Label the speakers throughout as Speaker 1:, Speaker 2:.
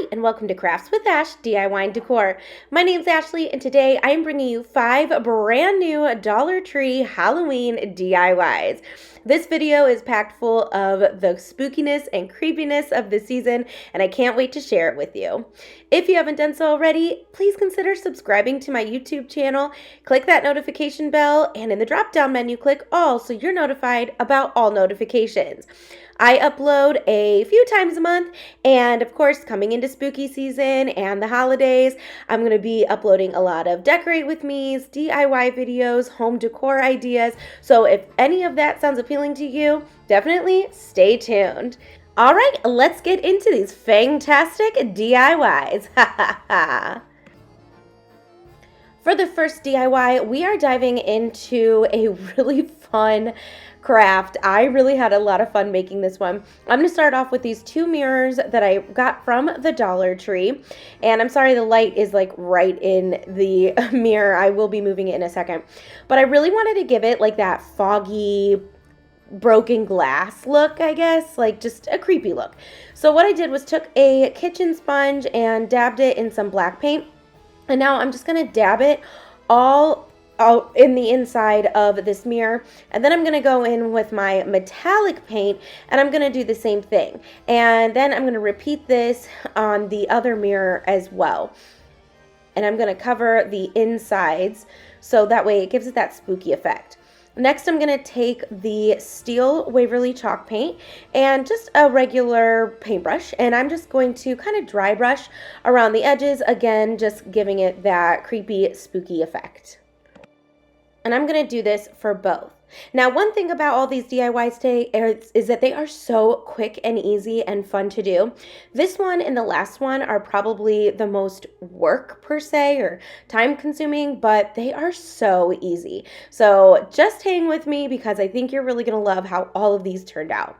Speaker 1: Hi, and welcome to Crafts with Ash DIY and Decor. My name's Ashley, and today I am bringing you 5 brand new Dollar Tree Halloween DIYs. This video is packed full of the spookiness and creepiness of the season, and I can't wait to share it with you. If you haven't done so already, please consider subscribing to my YouTube channel. Click that notification bell, and in the drop-down menu, click All so you're notified about all notifications. I upload a few times a month, and of course, coming into spooky season and the holidays, I'm going to be uploading a lot of decorate with me's, DIY videos, home decor ideas. So if any of that sounds appealing to you, definitely stay tuned. All right, let's get into these fantastic DIYs. For the first DIY, we are diving into a really fun craft. I really had a lot of fun making this one. I'm going to start off with these 2 mirrors that I got from the Dollar Tree. And I'm sorry the light is like right in the mirror. I will be moving it in a second. But I really wanted to give it like that foggy, broken glass look, I guess, like just a creepy look. So what I did was took a kitchen sponge and dabbed it in some black paint. And now I'm just going to dab it all out in the inside of this mirror, and then I'm going to go in with my metallic paint and I'm going to do the same thing, and then I'm going to repeat this on the other mirror as well, and I'm going to cover the insides so that way it gives it that spooky effect. Next, I'm going to take the steel Waverly chalk paint and just a regular paintbrush, and I'm just going to kind of dry brush around the edges, again just giving it that creepy spooky effect. And I'm going to do this for both. Now, one thing about all these DIYs today is that they are so quick and easy and fun to do. This one and the last one are probably the most work per se or time consuming, but they are so easy. So just hang with me because I think you're really going to love how all of these turned out.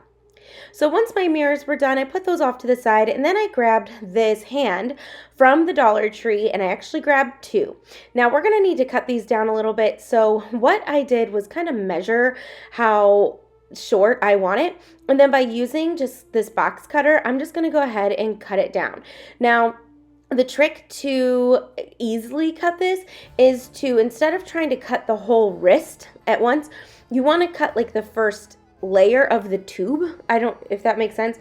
Speaker 1: So once my mirrors were done, I put those off to the side, and then I grabbed this hand from the Dollar Tree, and I actually grabbed 2. Now we're going to need to cut these down a little bit, so what I did was kind of measure how short I want it, and then by using just this box cutter, I'm just going to go ahead and cut it down. Now, the trick to easily cut this is to, instead of trying to cut the whole wrist at once, you want to cut like the first layer of the tube. I don't, if that makes sense.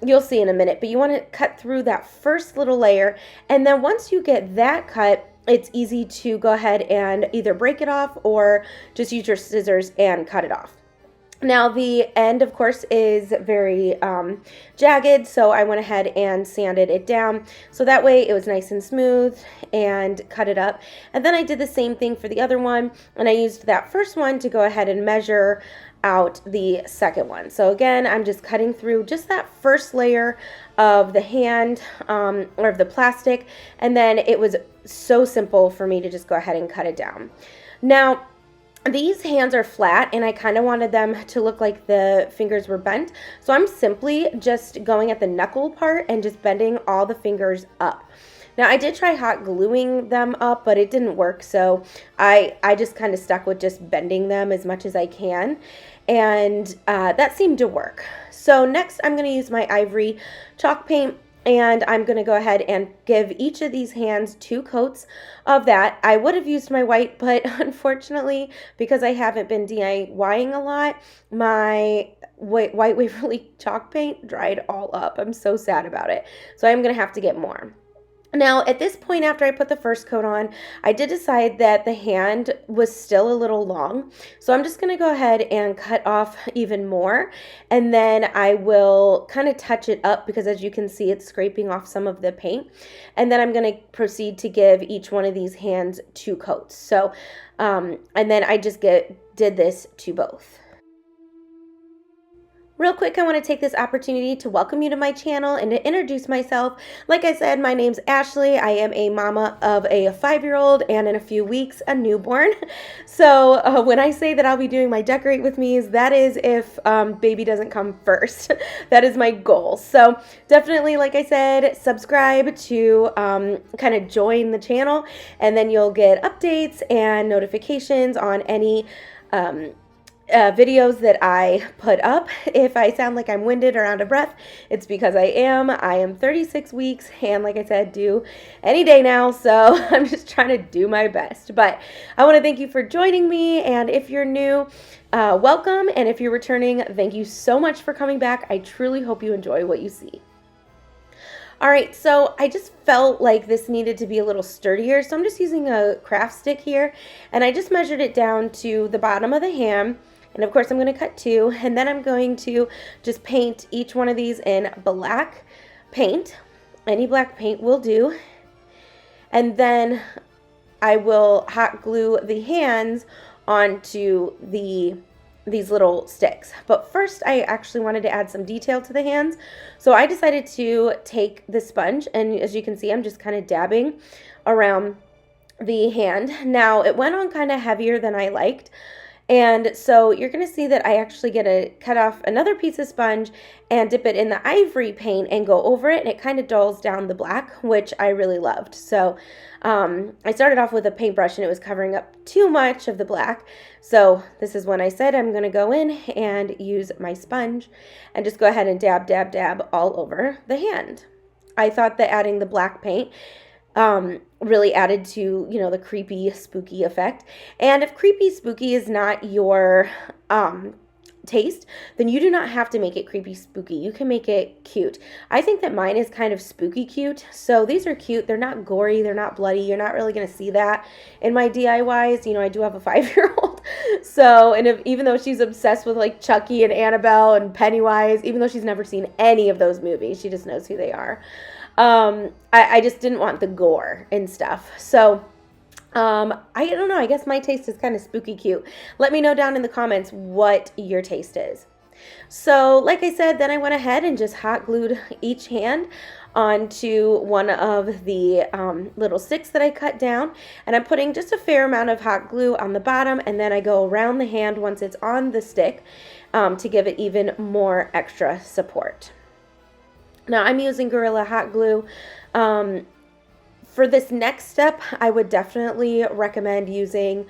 Speaker 1: You'll see in a minute, but you want to cut through that first little layer, and then once you get that cut, it's easy to go ahead and either break it off or just use your scissors and cut it off. Now the end, of course, is very jagged, so I went ahead and sanded it down so that way it was nice and smooth and cut it up. And then I did the same thing for the other one, and I used that first one to go ahead and measure out the second one. So again, I'm just cutting through just that first layer of the hand or of the plastic, and then it was so simple for me to just go ahead and cut it down. Now, these hands are flat, and I kind of wanted them to look like the fingers were bent. So I'm simply just going at the knuckle part and just bending all the fingers up. Now, I did try hot gluing them up, but it didn't work, so I just kind of stuck with just bending them as much as I can, and that seemed to work. So next, I'm going to use my ivory chalk paint, and I'm going to go ahead and give each of these hands 2 coats of that. I would have used my white, but unfortunately, because I haven't been DIYing a lot, my white Waverly chalk paint dried all up. I'm so sad about it. So I'm going to have to get more. Now, at this point, after I put the first coat on, I did decide that the hand was still a little long. So I'm just going to go ahead and cut off even more. And then I will kind of touch it up because, as you can see, it's scraping off some of the paint. And then I'm going to proceed to give each one of these hands 2 coats. So, and then I just did this to both. Real quick, I want to take this opportunity to welcome you to my channel and to introduce myself. Like I said, my name's Ashley. I am a mama of a 5-year-old and in a few weeks, a newborn. So when I say that I'll be doing my decorate with me's, that is if baby doesn't come first. That is my goal. So definitely, like I said, subscribe to kind of join the channel, and then you'll get updates and notifications on any videos that I put up. If I sound like I'm winded or out of breath, it's because I am. I am 36 weeks and, like I said, due any day now, so I'm just trying to do my best. But I want to thank you for joining me, and if you're new, welcome, and if you're returning, thank you so much for coming back. I truly hope you enjoy what you see. All right, so I just felt like this needed to be a little sturdier, so I'm just using a craft stick here, and I just measured it down to the bottom of the hand, and of course I'm going to cut 2, and then I'm going to just paint each one of these in black paint. Any black paint will do, and then I will hot glue the hands onto these little sticks. But first, I actually wanted to add some detail to the hands, so I decided to take the sponge, and as you can see, I'm just kind of dabbing around the hand. Now, it went on kind of heavier than I liked, and so you're going to see that I actually get to cut off another piece of sponge and dip it in the ivory paint and go over it, and it kind of dulls down the black, which I really loved. So I started off with a paintbrush and it was covering up too much of the black. So this is when I said I'm going to go in and use my sponge and just go ahead and dab, dab, dab all over the hand. I thought that adding the black paint really added to, you know, the creepy, spooky effect. And if creepy, spooky is not your taste, then you do not have to make it creepy, spooky. You can make it cute. I think that mine is kind of spooky cute. So these are cute. They're not gory. They're not bloody. You're not really going to see that in my DIYs. You know, I do have a 5-year-old. So, and even though she's obsessed with like Chucky and Annabelle and Pennywise, even though she's never seen any of those movies, she just knows who they are. I just didn't want the gore and stuff. So I don't know. I guess my taste is kind of spooky cute. Let me know down in the comments what your taste is. So like I said, then I went ahead and just hot glued each hand onto one of the little sticks that I cut down, and I'm putting just a fair amount of hot glue on the bottom, and then I go around the hand once it's on the stick to give it even more extra support. Now I'm using Gorilla Hot Glue. For this next step, I would definitely recommend using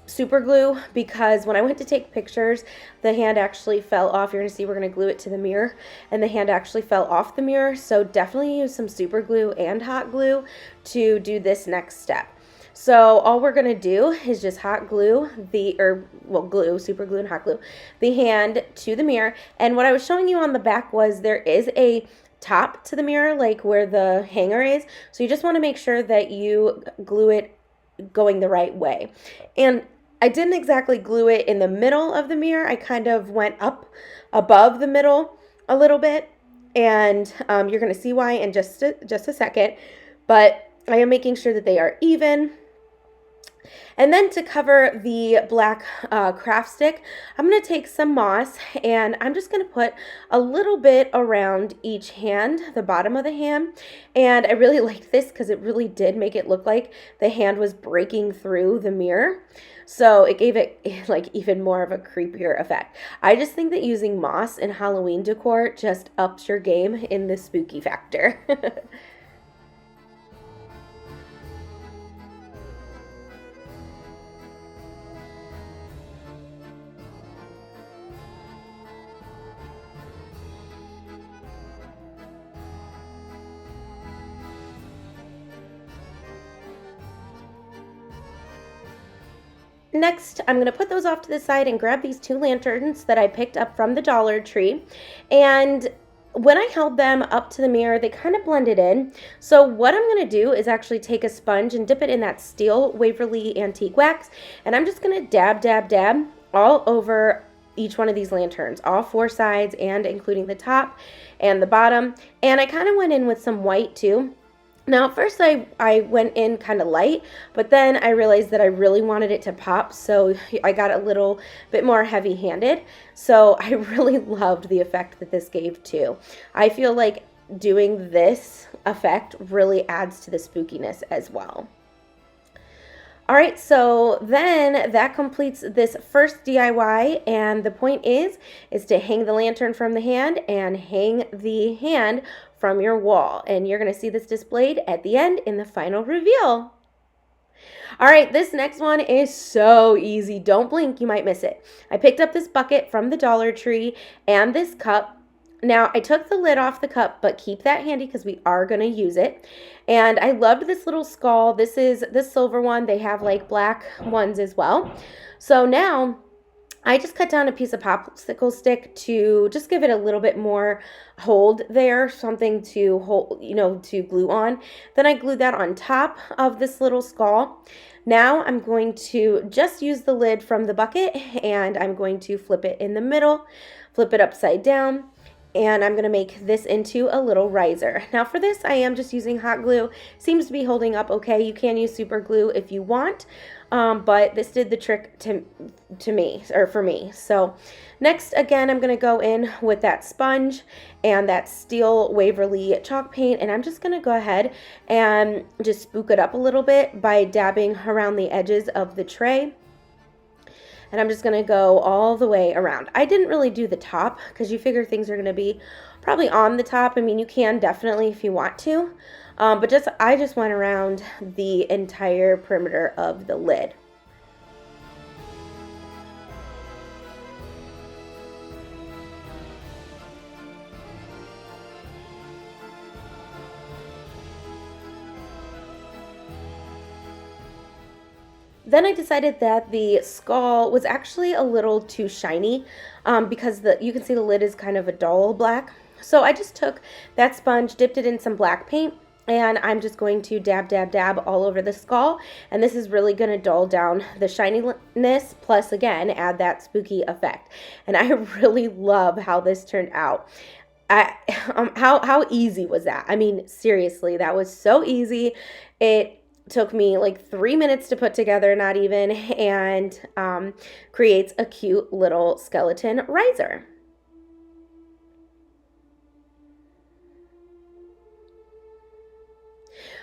Speaker 1: super glue, because when I went to take pictures, the hand actually fell off. You're going to see we're going to glue it to the mirror, and the hand actually fell off the mirror. So definitely use some super glue and hot glue to do this next step. So all we're going to do is just hot glue super glue and hot glue the hand to the mirror. And what I was showing you on the back was there is a top to the mirror, like where the hanger is. So you just want to make sure that you glue it going the right way. And I didn't exactly glue it in the middle of the mirror. I kind of went up above the middle a little bit, and you're going to see why in just a second. But I am making sure that they are even. And then to cover the black craft stick, I'm going to take some moss, and I'm just going to put a little bit around each hand, the bottom of the hand. And I really liked this because it really did make it look like the hand was breaking through the mirror. So it gave it like even more of a creepier effect. I just think that using moss in Halloween decor just ups your game in the spooky factor. Next, I'm going to put those off to the side and grab these 2 lanterns that I picked up from the Dollar Tree. And when I held them up to the mirror, they kind of blended in. So what I'm going to do is actually take a sponge and dip it in that steel Waverly Antique Wax. And I'm just going to dab, dab, dab all over each one of these lanterns, all 4 sides and including the top and the bottom. And I kind of went in with some white too. Now, at first I went in kind of light, but then I realized that I really wanted it to pop, so I got a little bit more heavy-handed. So I really loved the effect that this gave too. I feel like doing this effect really adds to the spookiness as well. All right, so then that completes this first DIY, and the point is to hang the lantern from the hand and hang the hand from your wall. And you're going to see this displayed at the end in the final reveal. All right, this next one is so easy. Don't blink, you might miss it. I picked up this bucket from the Dollar Tree and this cup. Now, I took the lid off the cup, but keep that handy because we are going to use it. And I loved this little skull. This is the silver one. They have like black ones as well. So now I just cut down a piece of popsicle stick to just give it a little bit more hold there, something to hold, to glue on. Then I glued that on top of this little skull. Now I'm going to just use the lid from the bucket and I'm going to flip it in the middle, flip it upside down, and I'm going to make this into a little riser. Now for this, I am just using hot glue. Seems to be holding up okay. You can use super glue if you want, but this did the trick to me, or for me. So next, again, I'm going to go in with that sponge and that steel Waverly chalk paint, and I'm just going to go ahead and just spook it up a little bit by dabbing around the edges of the tray. And I'm just going to go all the way around. I didn't really do the top because you figure things are going to be probably on the top. I mean, you can definitely if you want to, but I just went around the entire perimeter of the lid. Then I decided that the skull was actually a little too shiny because you can see the lid is kind of a dull black. So I just took that sponge, dipped it in some black paint, and I'm just going to dab, dab, dab all over the skull. And this is really going to dull down the shininess, plus again, add that spooky effect. And I really love how this turned out. How easy was that? I mean, seriously, that was so easy. It took me like 3 minutes to put together, not even, and creates a cute little skeleton riser.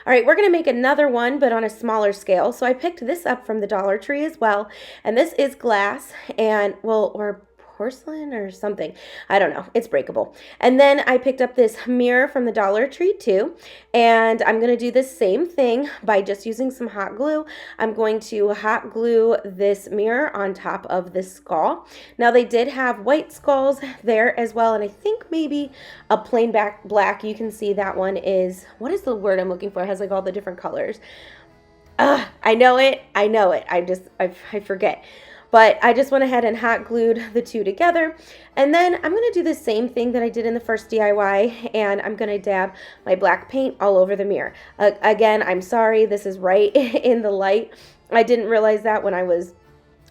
Speaker 1: All right, we're going to make another one, but on a smaller scale. So I picked this up from the Dollar Tree as well, and this is glass and, well, or porcelain or something. I don't know. It's breakable. And then I picked up this mirror from the Dollar Tree too. And I'm going to do the same thing by just using some hot glue. I'm going to hot glue this mirror on top of this skull. Now they did have white skulls there as well. And I think maybe a plain black. You can see that one is, what is the word I'm looking for? It has like all the different colors. I know it. I forget. But I just went ahead and hot glued the two together. And then I'm going to do the same thing that I did in the first DIY. And I'm going to dab my black paint all over the mirror. Again, I'm sorry. This is right in the light. I didn't realize that when I was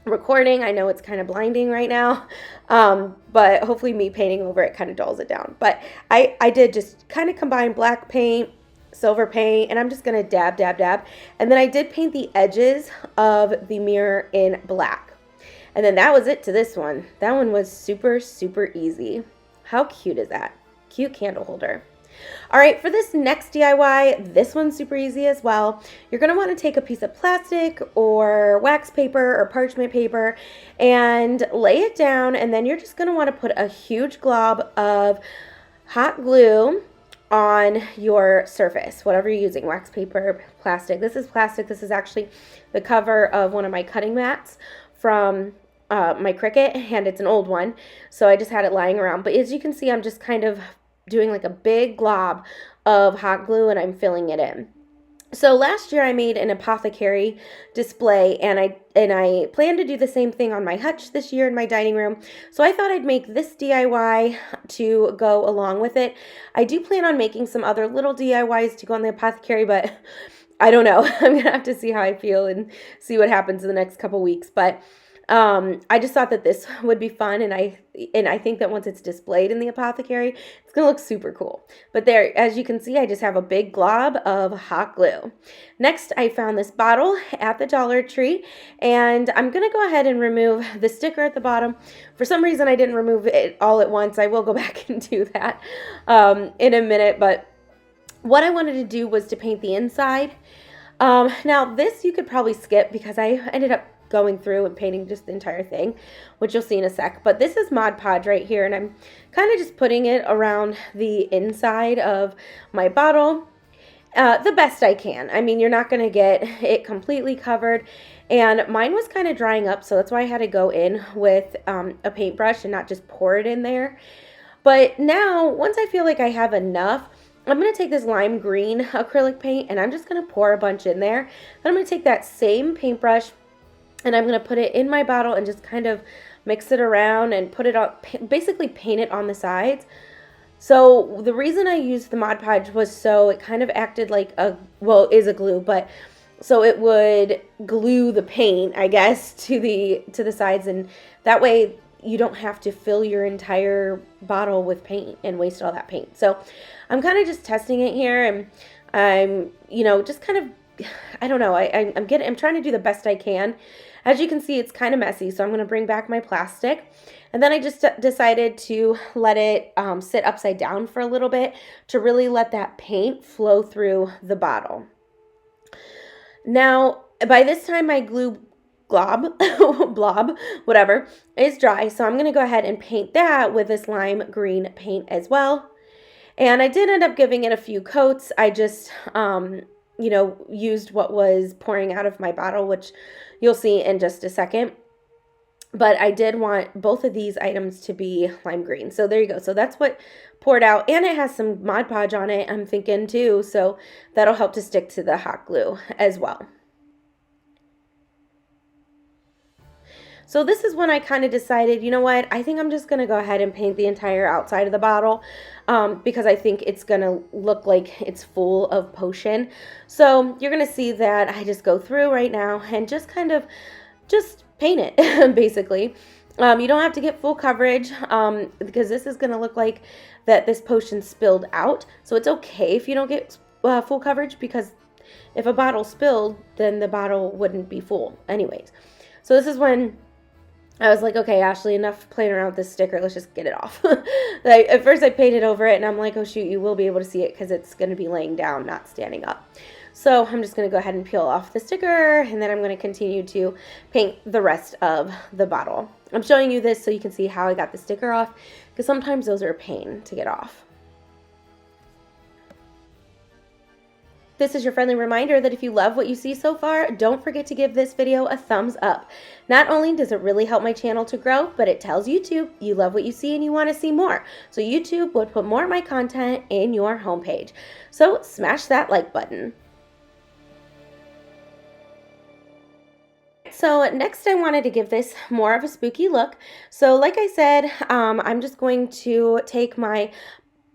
Speaker 1: recording. I know it's kind of blinding right now. But hopefully me painting over it kind of dulls it down. But I did just kind of combine black paint, silver paint, and I'm just going to dab, dab, dab. And then I did paint the edges of the mirror in black. And then that was it to this one. That one was super, super easy. How cute is that? Cute candle holder. All right, for this next DIY, this one's super easy as well. You're going to want to take a piece of plastic or wax paper or parchment paper and lay it down. And then you're just going to want to put a huge glob of hot glue on your surface, whatever you're using, wax paper, plastic. This is plastic. This is actually the cover of one of my cutting mats from my Cricut, and it's an old one, so I just had it lying around. But as you can see, I'm just kind of doing like a big glob of hot glue and I'm filling it in. So last year I made an Apothecary display, and I plan to do the same thing on my hutch this year in my dining room. So I thought I'd make this DIY to go along with it. I do plan on making some other little DIYs to go on the Apothecary, but I don't know. I'm gonna have to see how I feel and see what happens in the next couple weeks. But I just thought that this would be fun, and I think that once it's displayed in the Apothecary, it's gonna look super cool. But there, as you can see, I just have a big glob of hot glue. Next, I found this bottle at the Dollar Tree, and I'm gonna go ahead and remove the sticker at the bottom. For some reason, I didn't remove it all at once. I will go back and do that in a minute, but what I wanted to do was to paint the inside. Now, this you could probably skip because I ended up going through and painting just the entire thing, which you'll see in a sec. But this is Mod Podge right here, and I'm kind of just putting it around the inside of my bottle. the best I can. I mean, you're not going to get it completely covered. And mine was kind of drying up, so that's why I had to go in with a paintbrush and not just pour it in there. But now, once I feel like I have enough, I'm going to take this lime green acrylic paint and I'm just going to pour a bunch in there. Then I'm going to take that same paintbrush and I'm going to put it in my bottle and just kind of mix it around and put it on, basically paint it on the sides. So the reason I used the Mod Podge was so it kind of acted like a, well, it is a glue, but so it would glue the paint, I guess, to the sides, and that way you don't have to fill your entire bottle with paint and waste all that paint. So I'm kind of just testing it here, and I'm, you know, just kind of, I don't know, I'm trying to do the best I can. As you can see, it's kind of messy, so I'm going to bring back my plastic. And then I just decided to let it sit upside down for a little bit to really let that paint flow through the bottle. Now, by this time, my glue blob, whatever, is dry. So I'm going to go ahead and paint that with this lime green paint as well. And I did end up giving it a few coats. I just, you know, used what was pouring out of my bottle, which you'll see in just a second. But I did want both of these items to be lime green. So there you go. So that's what poured out. And it has some Mod Podge on it, I'm thinking, too. So that'll help to stick to the hot glue as well. So this is when I kind of decided, you know what, I think I'm just going to go ahead and paint the entire outside of the bottle because I think it's going to look like it's full of potion. So you're going to see that I just go through right now and just kind of just paint it, basically. You don't have to get full coverage because this is going to look like that this potion spilled out. So it's okay if you don't get full coverage, because if a bottle spilled, then the bottle wouldn't be full anyways. So this is when I was like, okay, Ashley, enough playing around with this sticker. Let's just get it off. Like, at first I painted over it and I'm like, oh shoot, you will be able to see it because it's going to be laying down, not standing up. So I'm just going to go ahead and peel off the sticker, and then I'm going to continue to paint the rest of the bottle. I'm showing you this so you can see how I got the sticker off, because sometimes those are a pain to get off. This is your friendly reminder that if you love what you see so far, don't forget to give this video a thumbs up. Not only does it really help my channel to grow, but it tells YouTube you love what you see and you want to see more. So YouTube would put more of my content in your homepage. So smash that like button. So next I wanted to give this more of a spooky look. So like I said, I'm just going to take my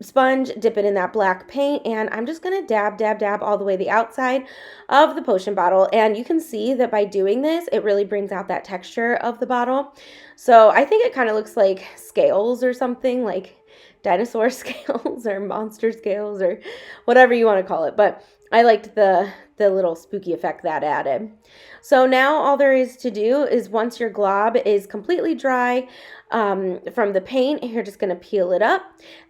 Speaker 1: sponge, dip it in that black paint, and I'm just going to dab all the way the outside of the potion bottle. And you can see that by doing this, it really brings out that texture of the bottle. So I think it kind of looks like scales or something, like dinosaur scales or monster scales or whatever you want to call it. But I liked the little spooky effect that added. So now all there is to do is, once your glob is completely dry from the paint, you're just going to peel it up.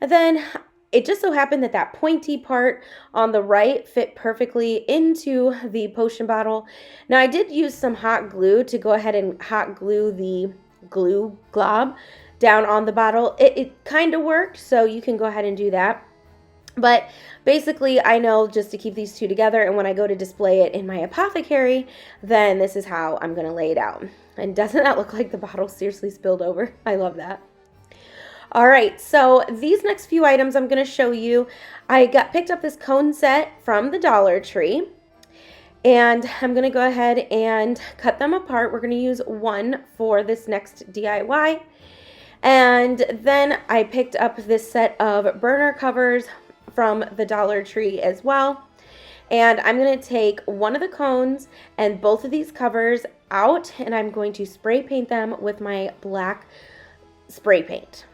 Speaker 1: And then it just so happened that that pointy part on the right fit perfectly into the potion bottle. Now I did use some hot glue to go ahead and hot glue the glue glob down on the bottle. It kind of worked, so you can go ahead and do that. But basically, I know just to keep these two together, and when I go to display it in my apothecary, then this is how I'm going to lay it out. And doesn't that look like the bottle seriously spilled over? I love that. All right, so these next few items I'm going to show you. I picked up this cone set from the Dollar Tree, and I'm going to go ahead and cut them apart. We're going to use one for this next DIY. And then I picked up this set of burner covers from the Dollar Tree as well. And I'm going to take one of the cones and both of these covers out, and I'm going to spray paint them with my black spray paint.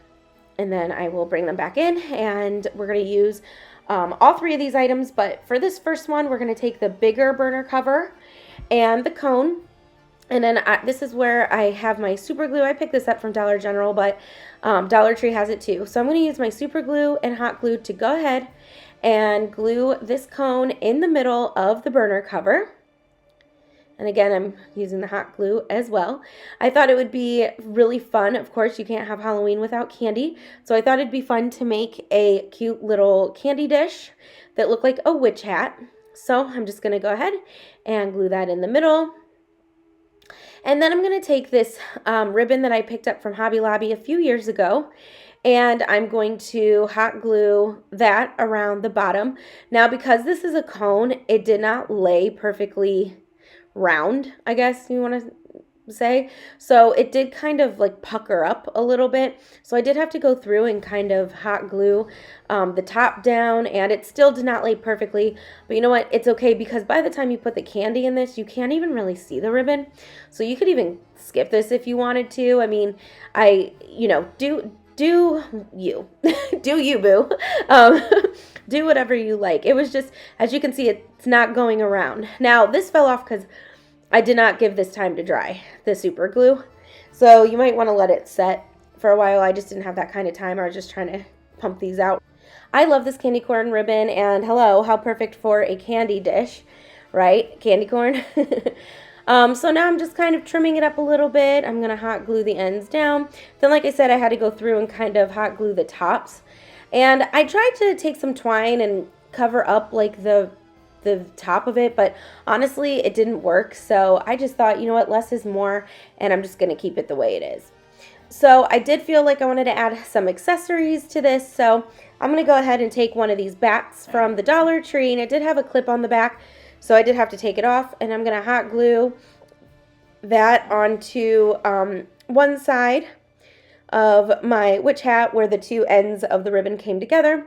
Speaker 1: And then I will bring them back in, and we're going to use all three of these items. But for this first one, we're going to take the bigger burner cover and the cone. And then this is where I have my super glue. I picked this up from Dollar General, but Dollar Tree has it too. So I'm going to use my super glue and hot glue to go ahead and glue this cone in the middle of the burner cover. And again, I'm using the hot glue as well. I thought it would be really fun. Of course, you can't have Halloween without candy. So I thought it'd be fun to make a cute little candy dish that looked like a witch hat. So I'm just going to go ahead and glue that in the middle. And then I'm going to take this ribbon that I picked up from Hobby Lobby a few years ago, and I'm going to hot glue that around the bottom. Now, because this is a cone, it did not lay perfectly round, I guess you want to say. So it did kind of like pucker up a little bit. So I did have to go through and kind of hot glue the top down, and it still did not lay perfectly. But you know what? It's okay, because by the time you put the candy in this, you can't even really see the ribbon. So you could even skip this if you wanted to. I mean, do you do you, boo. Do whatever you like. It was just, as you can see, it's not going around. Now this fell off because I did not give this time to dry, the super glue. So you might want to let it set for a while. I just didn't have that kind of time. I was just trying to pump these out. I love this candy corn ribbon, and hello, how perfect for a candy dish, right? Candy corn. So now I'm just kind of trimming it up a little bit. I'm going to hot glue the ends down. Then, like I said, I had to go through and kind of hot glue the tops. And I tried to take some twine and cover up like the top of it, but honestly it didn't work. So I just thought, you know what, less is more, and I'm just going to keep it the way it is. So I did feel like I wanted to add some accessories to this, so I'm going to go ahead and take one of these bats from the Dollar Tree, and it did have a clip on the back, so I did have to take it off, and I'm going to hot glue that onto one side of my witch hat where the two ends of the ribbon came together.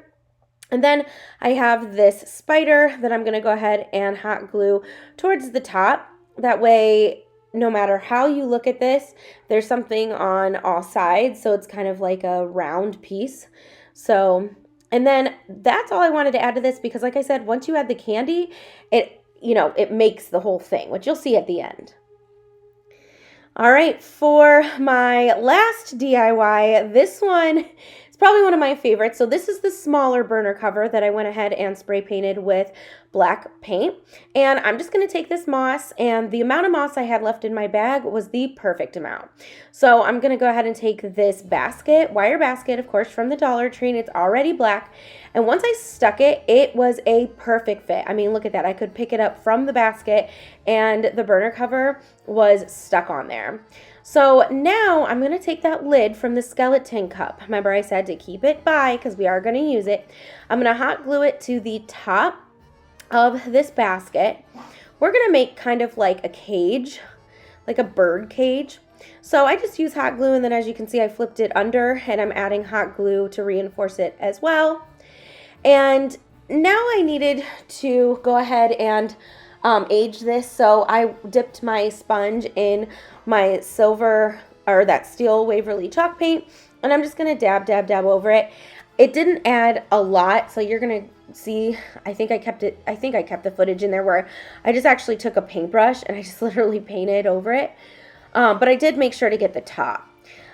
Speaker 1: And then I have this spider that I'm going to go ahead and hot glue towards the top. That way, no matter how you look at this, there's something on all sides. So it's kind of like a round piece. So, and then that's all I wanted to add to this, because like I said, once you add the candy, it makes the whole thing, which you'll see at the end. All right, for my last DIY, this one is probably one of my favorites. So this is the smaller burner cover that I went ahead and spray painted with black paint. And I'm just going to take this moss, and the amount of moss I had left in my bag was the perfect amount. So I'm going to go ahead and take this basket, wire basket, of course, from the Dollar Tree, and it's already black. And once I stuck it, it was a perfect fit. I mean, look at that. I could pick it up from the basket, and the burner cover was stuck on there. So now I'm going to take that lid from the skeleton cup. Remember I said to keep it by, because we are going to use it. I'm going to hot glue it to the top of this basket. We're going to make kind of like a cage, like a bird cage. So I just use hot glue, and then as you can see, I flipped it under, and I'm adding hot glue to reinforce it as well. And now I needed to go ahead and age this. So I dipped my sponge in my silver, or that steel Waverly chalk paint, and I'm just going to dab, dab, dab over it. It didn't add a lot, so you're going to see, I think I kept the footage in there where I just actually took a paintbrush and I just literally painted over it. But I did make sure to get the top.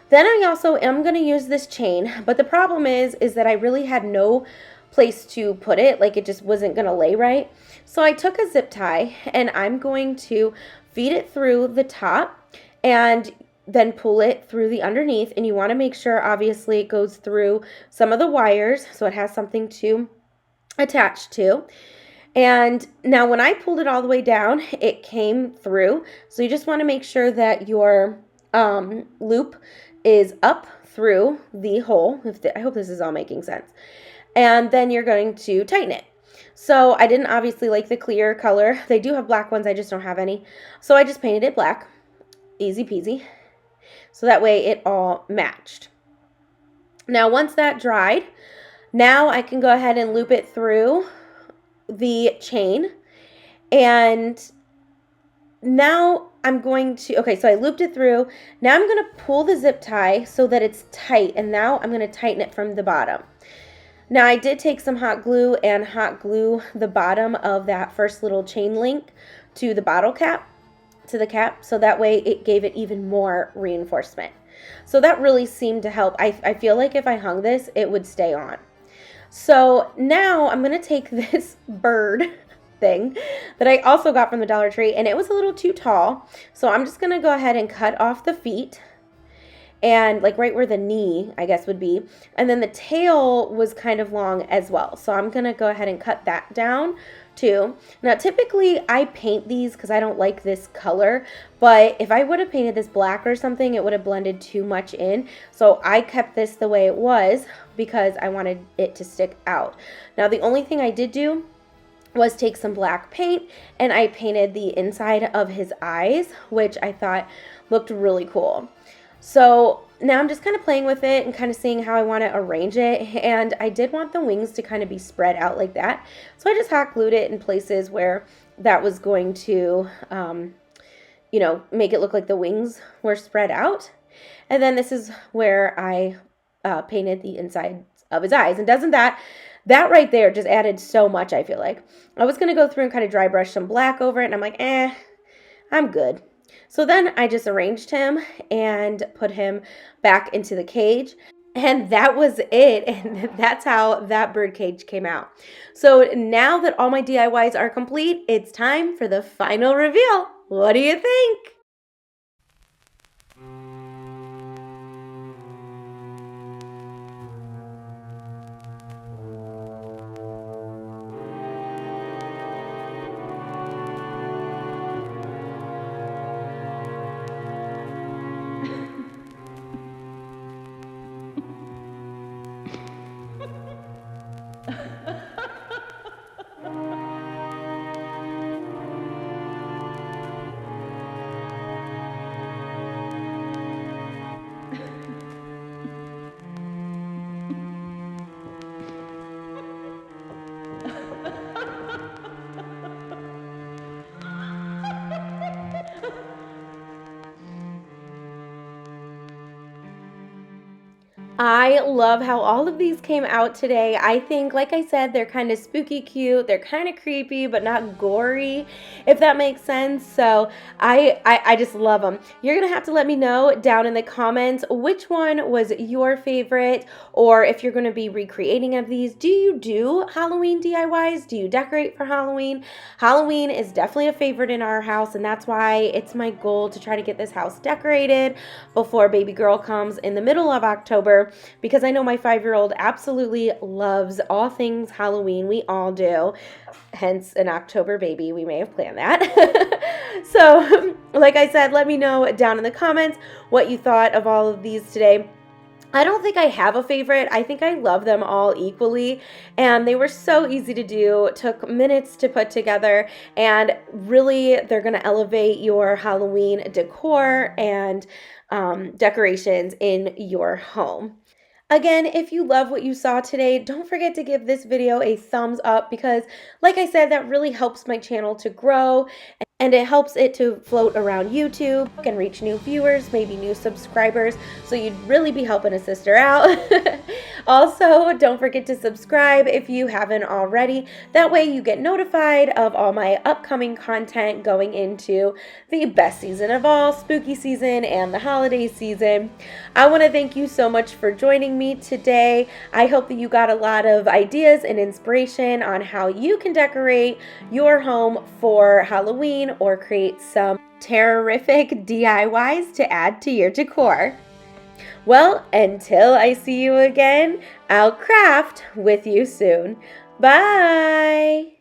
Speaker 1: Then I also am going to use this chain, but the problem is that I really had no place to put it. Like, it just wasn't going to lay right. So I took a zip tie, and I'm going to feed it through the top and then pull it through the underneath. And you want to make sure, obviously, it goes through some of the wires so it has something to attach to. And now when I pulled it all the way down, it came through. So you just want to make sure that your loop is up through the hole. I hope this is all making sense. And then you're going to tighten it. So I didn't obviously like the clear color. They do have black ones, I just don't have any. So I just painted it black. Easy peasy. So that way it all matched. Now once that dried, now I can go ahead and loop it through the chain. And now I'm going to, okay, so I looped it through. Now I'm going to pull the zip tie so that it's tight. And now I'm going to tighten it from the bottom. Now I did take some hot glue and hot glue the bottom of that first little chain link to the bottle cap, to the cap, so that way it gave it even more reinforcement. So that really seemed to help. I feel like if I hung this, it would stay on. So now I'm going to take this bird thing that I also got from the Dollar Tree, and it was a little too tall. So I'm just going to go ahead and cut off the feet. and like right where the knee, I guess, would be. And then the tail was kind of long as well. So I'm going to go ahead and cut that down too. Now, typically I paint these because I don't like this color, but if I would have painted this black or something, it would have blended too much in. So I kept this the way it was because I wanted it to stick out. Now, the only thing I did do was take some black paint and I painted the inside of his eyes, which I thought looked really cool. So now I'm just kind of playing with it and kind of seeing how I want to arrange it. And I did want the wings to kind of be spread out like that. So I just hot glued it in places where that was going to, you know, make it look like the wings were spread out. And then this is where I painted the inside of his eyes. And doesn't that right there just added so much, I feel like. I was going to go through and kind of dry brush some black over it. And I'm like, I'm good. So then I just arranged him and put him back into the cage. And that was it. And that's how that bird cage came out. So now that all my DIYs are complete, it's time for the final reveal. What do you think? I love how all of these came out today. I think, like I said, they're kind of spooky cute. They're kind of creepy, but not gory, if that makes sense. So I just love them. You're going to have to let me know down in the comments which one was your favorite, or if you're going to be recreating of these. Do you do Halloween DIYs? Do you decorate for Halloween? Halloween is definitely a favorite in our house, and that's why it's my goal to try to get this house decorated before baby girl comes in the middle of October, because I know my 5-year-old absolutely loves all things Halloween. We all do. Hence an October baby. We may have planned that. So, like I said, let me know down in the comments what you thought of all of these today. I don't think I have a favorite. I think I love them all equally, and they were so easy to do. Took minutes to put together, and really they're going to elevate your Halloween decor and decorations in your home. Again, if you love what you saw today, don't forget to give this video a thumbs up, because like I said, that really helps my channel to grow, and it helps it to float around YouTube and reach new viewers, maybe new subscribers. So you'd really be helping a sister out. Also, don't forget to subscribe if you haven't already. That way you get notified of all my upcoming content going into the best season of all, spooky season and the holiday season. I want to thank you so much for joining me today. I hope that you got a lot of ideas and inspiration on how you can decorate your home for Halloween, or create some terrific DIYs to add to your decor. Well, until I see you again, I'll craft with you soon. Bye!